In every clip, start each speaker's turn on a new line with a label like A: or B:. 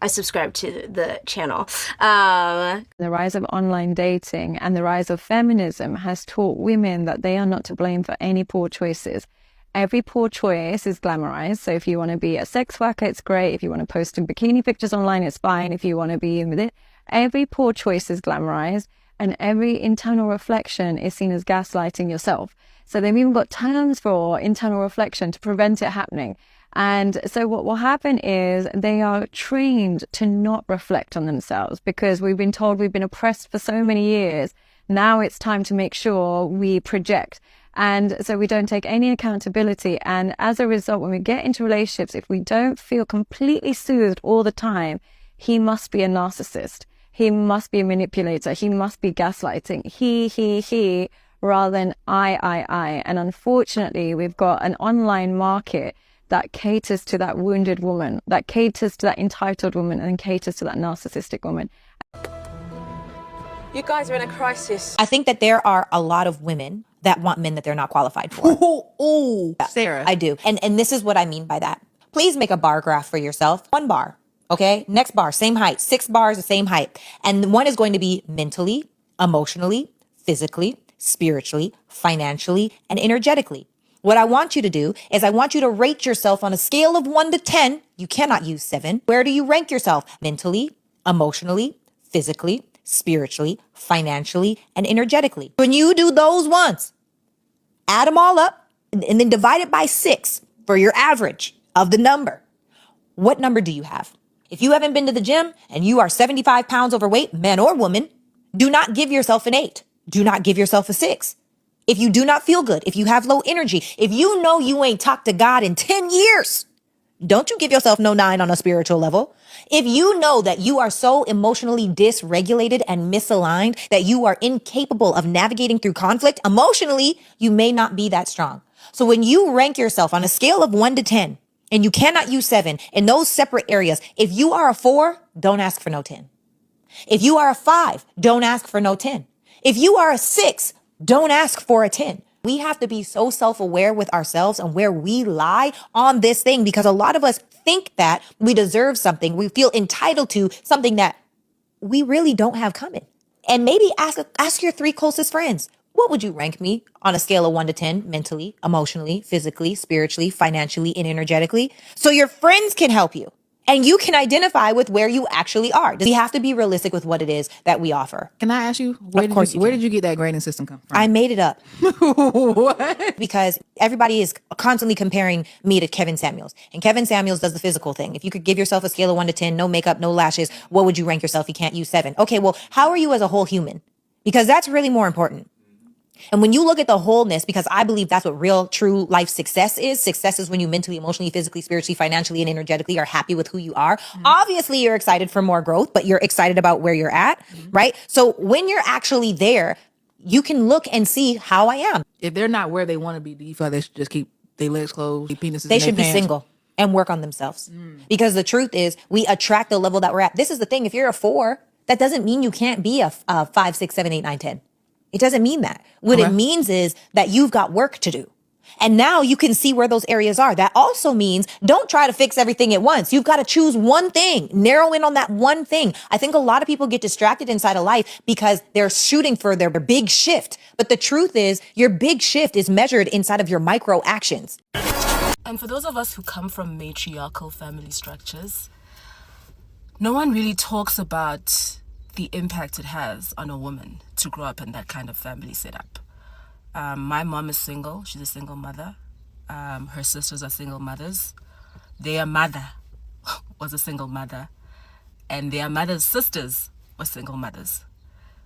A: I subscribe to the channel.
B: The rise of online dating and the rise of feminism has taught women that they are not to blame for any poor choices. Every poor choice is glamorized. So if you want to be a sex worker, it's great. If you want to post in bikini pictures online, it's fine. If you want to be in with it, every poor choice is glamorized, and every internal reflection is seen as gaslighting yourself. So they've even got terms for internal reflection to prevent it happening. And so what will happen is they are trained to not reflect on themselves because we've been told we've been oppressed for so many years. Now it's time to make sure we project. And so we don't take any accountability. And as a result, when we get into relationships, if we don't feel completely soothed all the time, he must be a narcissist. He must be a manipulator. He must be gaslighting. He, rather than I. And unfortunately, we've got an online market that caters to that wounded woman, that caters to that entitled woman, and caters to that narcissistic woman.
C: You guys are in a crisis.
D: I think that there are a lot of women that want men that they're not qualified for.
C: Ooh, Sarah.
D: I do. And this is what I mean by that. Please make a bar graph for yourself. 1 bar. Okay. Next bar, same height. 6 bars, the same height. And one is going to be mentally, emotionally, physically, spiritually, financially, and energetically. What I want you to do is I want you to rate yourself on a scale of 1 to 10. You cannot use 7. Where do you rank yourself? Mentally, emotionally, physically, spiritually, financially, and energetically. When you do those ones, add them all up and then divide it by 6 for your average of the number. What number do you have? If you haven't been to the gym and you are 75 pounds overweight, man or woman, do not give yourself an 8. Do not give yourself a 6. If you do not feel good, if you have low energy, if you know you ain't talked to God in 10 years, don't you give yourself no 9 on a spiritual level. If you know that you are so emotionally dysregulated and misaligned that you are incapable of navigating through conflict, emotionally, you may not be that strong. So when you rank yourself on a scale of 1 to 10, and you cannot use 7 in those separate areas, if you are a 4, don't ask for no 10. If you are a 5, don't ask for no 10. If you are a 6, don't ask for a 10. We have to be so self-aware with ourselves and where we lie on this thing, because a lot of us think that we deserve something. We feel entitled to something that we really don't have coming. And maybe ask your 3 closest friends. What would you rank me on a scale of 1 to 10, mentally, emotionally, physically, spiritually, financially, and energetically? So your friends can help you and you can identify with where you actually are. We have to be realistic with what it is that we offer.
C: Can I ask you,
D: Of course you
C: where
D: can.
C: did you get that grading system come from?
D: I made it up.
C: What?
D: Because everybody is constantly comparing me to Kevin Samuels. And Kevin Samuels does the physical thing. If you could give yourself a scale of 1 to 10, no makeup, no lashes, what would you rank yourself? You can't use 7. Okay, well, how are you as a whole human? Because that's really more important. And when you look at the wholeness, because I believe that's what real, true life success is. Success is when you mentally, emotionally, physically, spiritually, financially, and energetically are happy with who you are. Mm-hmm. Obviously, you're excited for more growth, but you're excited about where you're at, right? So when you're actually there, you can look and see how I am.
C: If they're not where they want to be, do you feel like they should just keep their legs closed, keep penises
D: They
C: in their
D: should be
C: pants?
D: single and work on themselves. Because the truth is, we attract the level that we're at. This is the thing. If you're a 4, that doesn't mean you can't be a 5, 6, 7, 8, 9, 10. It doesn't mean that. What it means is that you've got work to do. And now you can see where those areas are. That also means don't try to fix everything at once. You've got to choose one thing, narrow in on that one thing. I think a lot of people get distracted inside of life because they're shooting for their big shift. But the truth is your big shift is measured inside of your micro actions.
E: And for those of us who come from matriarchal family structures, no one really talks about the impact it has on a woman to grow up in that kind of family setup. My mom is single. She's a single mother. Her sisters are single mothers. Their mother was a single mother. And their mother's sisters were single mothers.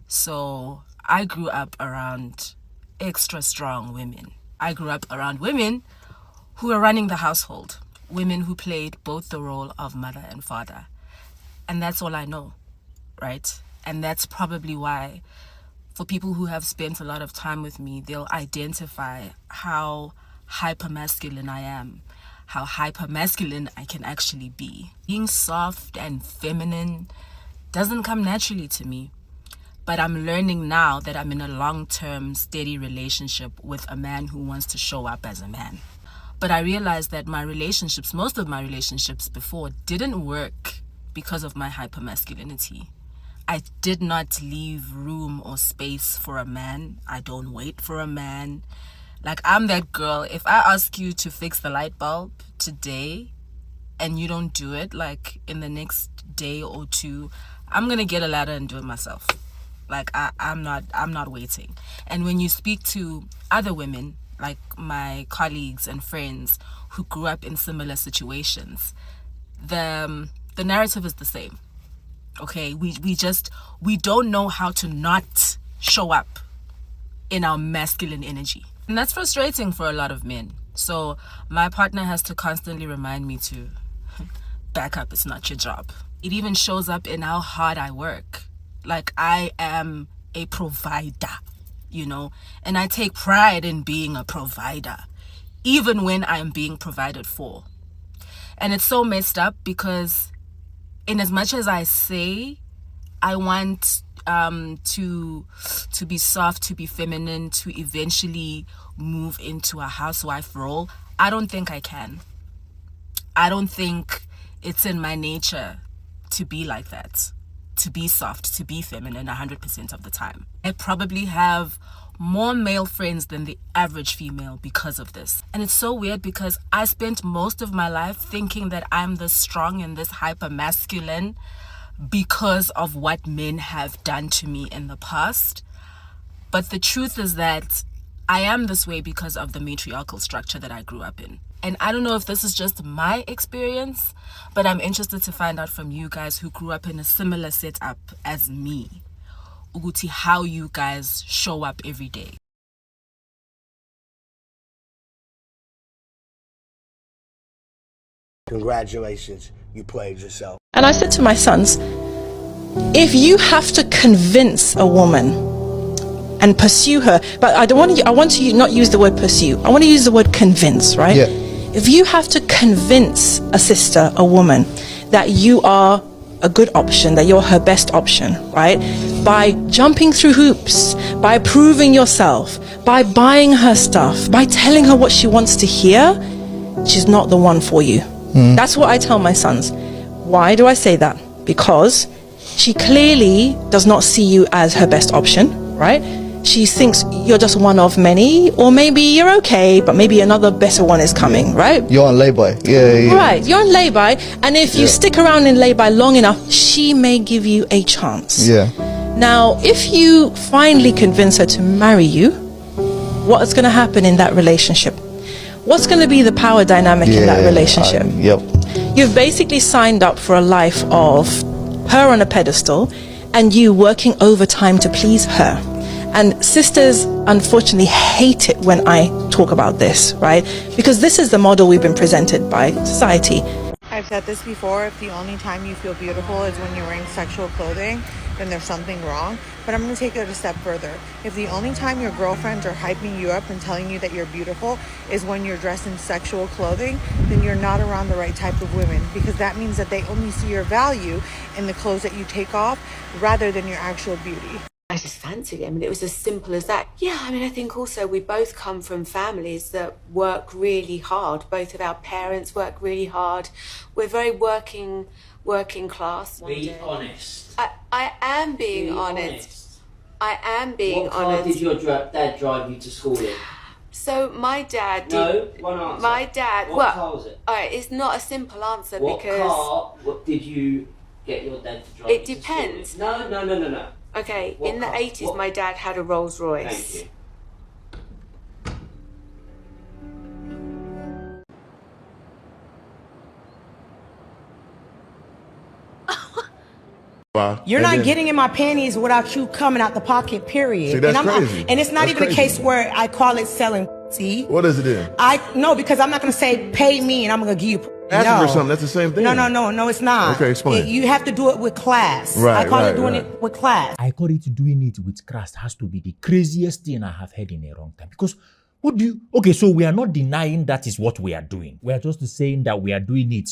E: So I grew up around extra strong women. I grew up around women who were running the household. Women who played both the role of mother and father. And that's all I know. Right? And that's probably why, for people who have spent a lot of time with me, they'll identify how hypermasculine I am, how hypermasculine I can actually be. Being soft and feminine doesn't come naturally to me. But I'm learning now that I'm in a long-term, steady relationship with a man who wants to show up as a man. But I realized that my relationships, most of my relationships before, didn't work because of my hypermasculinity. I did not leave room or space for a man. I don't wait for a man. Like, I'm that girl. If I ask you to fix the light bulb today and you don't do it, like, in the next day or two, I'm gonna get a ladder and do it myself. Like, I'm not waiting. And when you speak to other women, like my colleagues and friends who grew up in similar situations, the narrative is the same. Okay, we don't know how to not show up in our masculine energy. And that's frustrating for a lot of men. So my partner has to constantly remind me to back up, it's not your job. It even shows up in how hard I work. Like, I am a provider, you know, and I take pride in being a provider, even when I'm being provided for. And it's so messed up because in as much as I say I want to be soft, to be feminine, to eventually move into a housewife role, I don't think I can. I don't think it's in my nature to be like that, to be soft, to be feminine 100% of the time. I probably have more male friends than the average female because of this. And it's so weird because I spent most of my life thinking that I'm this strong and this hyper masculine because of what men have done to me in the past. But the truth is that I am this way because of the matriarchal structure that I grew up in. And I don't know if this is just my experience, but I'm interested to find out from you guys who grew up in a similar setup as me, Uguti, how you guys show up every day.
F: Congratulations, you played yourself.
G: And I said to my sons, if you have to convince a woman and pursue her, but I want to not use the word pursue, I want to use the word convince, right?
H: Yeah.
G: If you have to convince a sister, a woman, that you are a good option, that you're her best option, right? By jumping through hoops, by proving yourself, by buying her stuff, by telling her what she wants to hear, she's not the one for you. That's what I tell my sons. Why do I say that? Because she clearly does not see you as her best option, right? She thinks you're just one of many, or maybe you're okay, but maybe another better one is coming, right?
H: You're on lay-by. Yeah.
G: Right, you're on lay-by, and if you stick around in lay-by long enough, she may give you a chance.
H: Yeah.
G: Now, if you finally convince her to marry you, what is going to happen in that relationship? What's going to be the power dynamic in that relationship?
H: Yep.
G: You've basically signed up for a life of her on a pedestal and you working overtime to please her. And sisters unfortunately hate it when I talk about this, right? Because this is the model we've been presented by society.
I: I've said this before, if the only time you feel beautiful is when you're wearing sexual clothing, then there's something wrong. But I'm going to take it a step further. If the only time your girlfriends are hyping you up and telling you that you're beautiful is when you're dressed in sexual clothing, then you're not around the right type of women, because that means that they only see your value in the clothes that you take off rather than your actual beauty.
A: I just fancied him, and it was as simple as that. Yeah, I mean, I think also we both come from families that work really hard. Both of our parents work really hard. We're very working class.
J: Be honest.
A: I am being honest. I am being honest.
J: What car did your dad drive you to school in?
A: So my dad did.
J: No, one answer.
A: My dad.
J: What car was it?
A: All right, it's not a simple answer
J: What
A: because.
J: What did you get your dad to drive?
A: It depends.
J: No.
A: Okay,
J: What
A: in the
J: car?
A: 80s, my dad had a Rolls Royce.
J: Thank you.
K: You're not getting in my panties without you coming out the pocket, period.
H: See, that's
K: and
H: crazy.
K: And it's not
H: That's
K: even
H: crazy.
K: a case where I call it selling. See?
H: What is it then?
K: No, because I'm not going to say pay me and I'm going to give you.
H: Asking for something, that's the same thing.
K: No, it's not.
H: Okay, explain.
K: You have to do it with class.
H: Right,
K: I call it doing
H: right.
K: it with class.
L: I call it doing it with class has to be the craziest thing I have heard in a long time. Because so we are not denying that is what we are doing. We are just saying that we are doing it,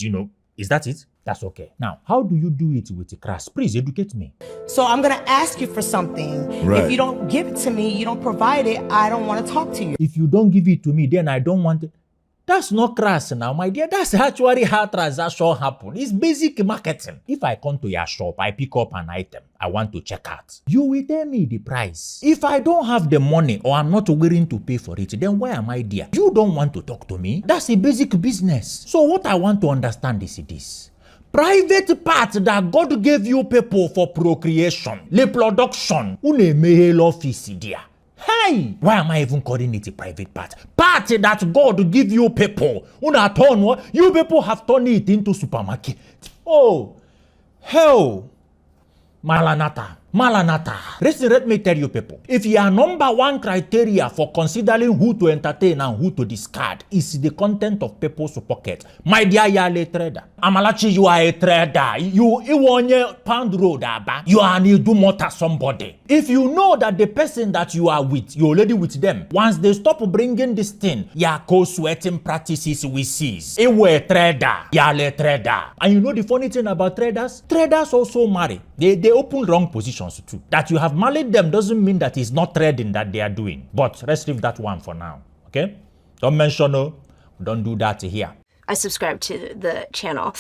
L: Is that it? That's okay. Now, how do you do it with the class? Please educate me.
K: So I'm going to ask you for something.
H: Right.
K: If you don't give it to me, you don't provide it, I don't want to talk to you.
L: If you don't give it to me, then I don't want it. That's not crass now, my dear. That's actually how transaction happen. It's basic marketing. If I come to your shop, I pick up an item I want to check out. You will tell me the price. If I don't have the money or I'm not willing to pay for it, then why am I there? You don't want to talk to me. That's a basic business. So what I want to understand is this. Private part that God gave you people for procreation, reproduction, une office there. Hey, why am I even calling it a private part? Part that God give you people. You people have turned it into supermarket. Oh, hell. Maranatha. Listen, let me tell you people. If your number one criteria for considering who to entertain and who to discard is the content of people's pocket, my dear, you are a trader. Amalachi, you are a trader. You on your pound road, you are need to motor somebody. If you know that the person that you are with, you're already with them. Once they stop bringing this thing, your co-sweating practices we cease. You are a trader. You are a trader. And you know the funny thing about traders? Traders also marry. They open wrong positions too. That you have married them doesn't mean that it's not trading that they are doing. But let's leave that one for now. Okay? Don't mention no. Don't do that here.
M: I subscribe to the channel.